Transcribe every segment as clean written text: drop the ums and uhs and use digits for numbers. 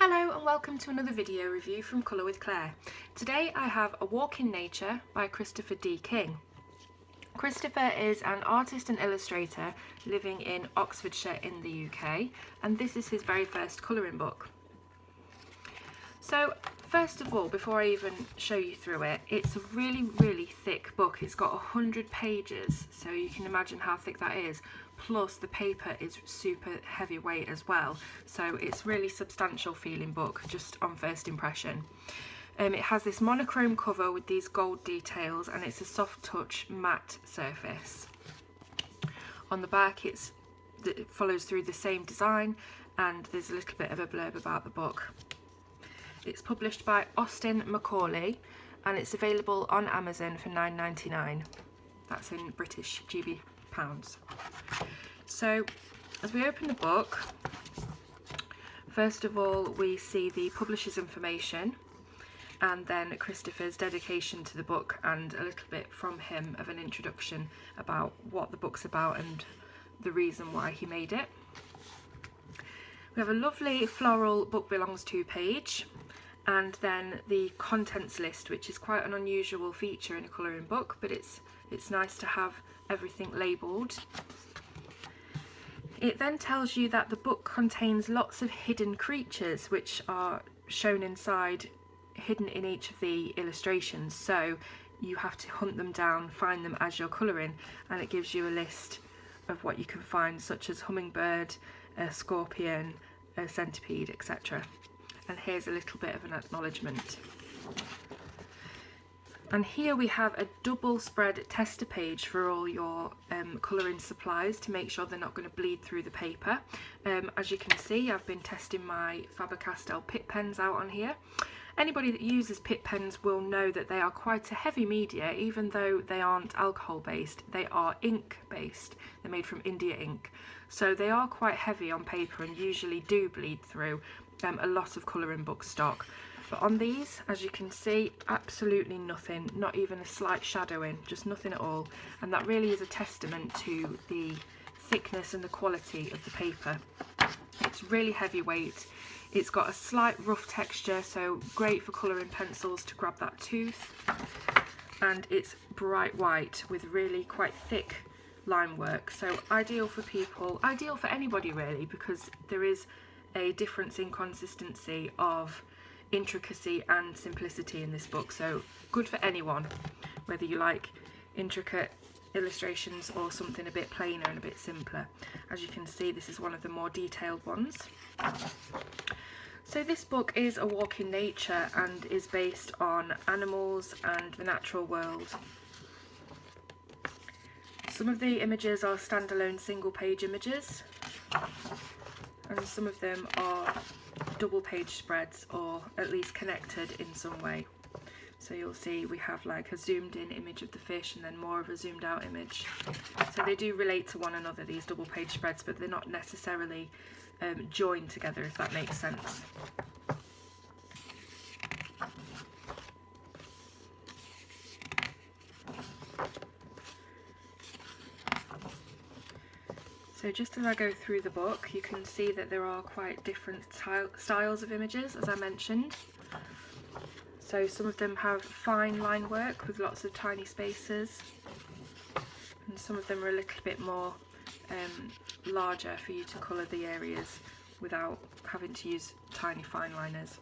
Hello and welcome to another video review from Colour with Claire. Today I have A Walk in Nature by Christopher D. King. Christopher is an artist and illustrator living in Oxfordshire in the UK, and this is his very first colouring book. So first of all, before I even show you through it, it's a really thick book. It's got 100 pages, so you can imagine how thick that is. Plus the paper is super heavyweight as well, so it's really substantial feeling book just on first impression. It has this monochrome cover with these gold details, and it's a soft touch matte surface. On the back it follows through the same design, and there's a little bit of a blurb about the book. It's published by Austen Macaulay and it's available on Amazon for £9.99. That's in British GB pounds. So as we open the book, first of all we see the publisher's information, and then Christopher's dedication to the book and a little bit from him of an introduction about what the book's about and the reason why he made it. We have a lovely floral book belongs to page, and then the contents list, which is quite an unusual feature in a colouring book, but it's nice to have everything labelled. It then tells you that the book contains lots of hidden creatures which are shown inside, hidden in each of the illustrations, so you have to hunt them down, find them as you're colouring, and it gives you a list of what you can find, such as hummingbird, a scorpion, a centipede, etc. And here's a little bit of an acknowledgement. And here we have a double spread tester page for all your colouring supplies to make sure they're not going to bleed through the paper. As you can see, I've been testing my Faber-Castell Pitt pens out on here. Anybody that uses Pitt pens will know that they are quite a heavy media, even though they aren't alcohol based, they are ink based. They're made from India ink. So they are quite heavy on paper and usually do bleed through a lot of colouring book stock. But on these, as you can see, absolutely nothing, not even a slight shadowing, just nothing at all. And that really is a testament to the thickness and the quality of the paper. It's really heavyweight. It's got a slight rough texture, so great for colouring pencils to grab that tooth. And it's bright white with really quite thick line work. So ideal for people, ideal for anybody really, because there is a difference in consistency of intricacy and simplicity in this book, so good for anyone, whether you like intricate illustrations or something a bit plainer and a bit simpler. As you can see, this is one of the more detailed ones. So this book is A Walk in Nature and is based on animals and the natural world. Some of the images are standalone single page images, and some of them are double page spreads, or at least connected in some way. So you'll see we have like a zoomed in image of the fish and then more of a zoomed out image. So they do relate to one another, these double page spreads, but they're not necessarily joined together, if that makes sense. So just as I go through the book, you can see that there are quite different styles of images, as I mentioned. So some of them have fine line work with lots of tiny spaces, and some of them are a little bit more larger for you to colour the areas without having to use tiny fine liners.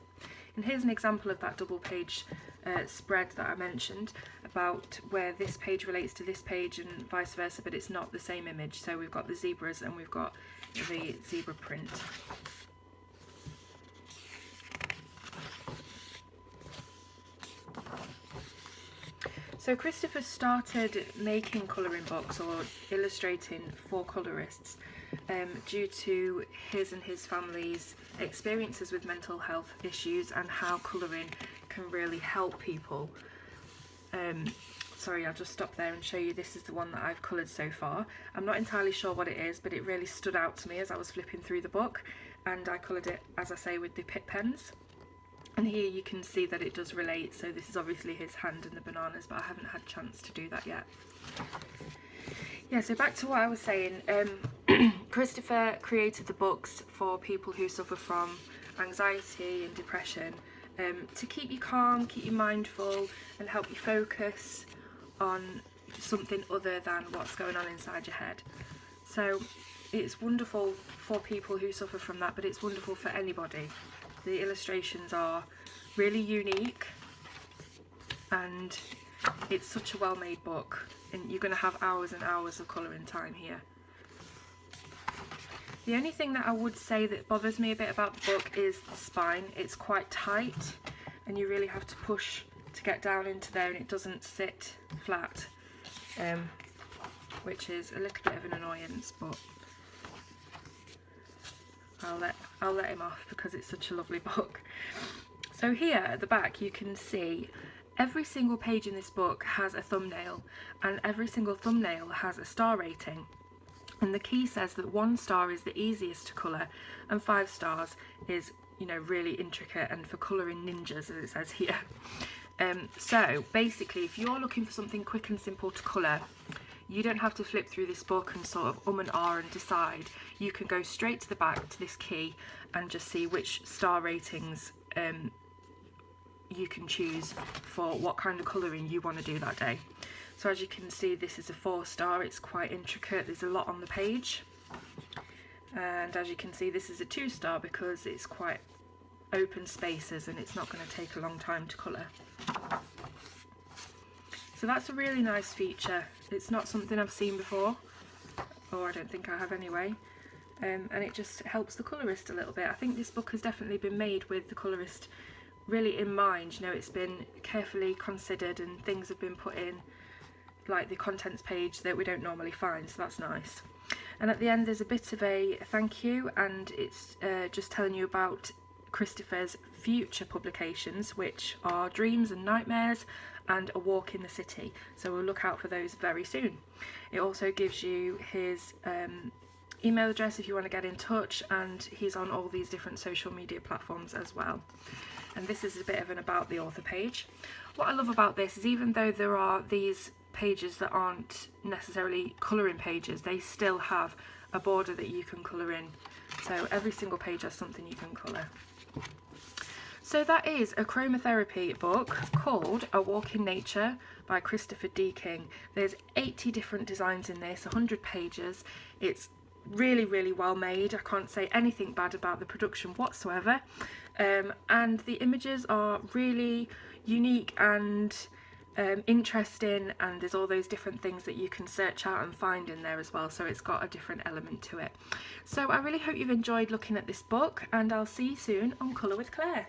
And here's an example of that double page spread that I mentioned, about where this page relates to this page and vice versa, but it's not the same image. So we've got the zebras and we've got the zebra print. So Christopher started making colouring books or illustrating for colourists due to his and his family's experiences with mental health issues and how colouring can really help people. Sorry, I'll just stop there and show you. This is the one that I've coloured so far. I'm not entirely sure what it is, but it really stood out to me as I was flipping through the book, and I coloured it, as I say, with the Pitt pens. And here you can see that it does relate, so this is obviously his hand and the bananas, but I haven't had a chance to do that yet. Yeah, so back to what I was saying. Christopher created the books for people who suffer from anxiety and depression, to keep you calm, keep you mindful, and help you focus on something other than what's going on inside your head. So it's wonderful for people who suffer from that, but it's wonderful for anybody. The illustrations are really unique, and it's such a well-made book, and you're going to have hours and hours of colouring time here. The only thing that I would say that bothers me a bit about the book is the spine. It's quite tight, and you really have to push to get down into there, and it doesn't sit flat, which is a little bit of an annoyance, but I'll let him off because it's such a lovely book. So here at the back you can see every single page in this book has a thumbnail, and every single thumbnail has a star rating. And the key says that 1 star is the easiest to colour, and 5 stars is, you know, really intricate and for colouring ninjas, as it says here. So basically, if you're looking for something quick and simple to colour, you don't have to flip through this book and sort of and ah and decide. You can go straight to the back to this key and just see which star ratings you can choose for what kind of colouring you want to do that day. So as you can see, this is a 4 star, it's quite intricate, there's a lot on the page. And as you can see, this is a 2 star because it's quite open spaces and it's not going to take a long time to colour. So that's a really nice feature. It's not something I've seen before, or I don't think I have anyway. And it just helps the colourist a little bit. I think this book has definitely been made with the colourist really in mind. You know, it's been carefully considered and things have been put in, like the contents page, that we don't normally find, so that's nice. And at the end there's a bit of a thank you, and it's just telling you about Christopher's future publications, which are Dreams and Nightmares and A Walk in the City, so we'll look out for those very soon. It also gives you his email address if you want to get in touch, and he's on all these different social media platforms as well. And this is a bit of an about the author page. What I love about this is, even though there are these pages that aren't necessarily colouring pages, they still have a border that you can colour in. So every single page has something you can colour. So that is a chromotherapy book called A Walk in Nature by Christopher D. King. There's 80 different designs in this, 100 pages. It's really, really well made. I can't say anything bad about the production whatsoever. And the images are really unique and interesting, and there's all those different things that you can search out and find in there as well, so it's got a different element to it. So I really hope you've enjoyed looking at this book, and I'll see you soon on Colour with Claire.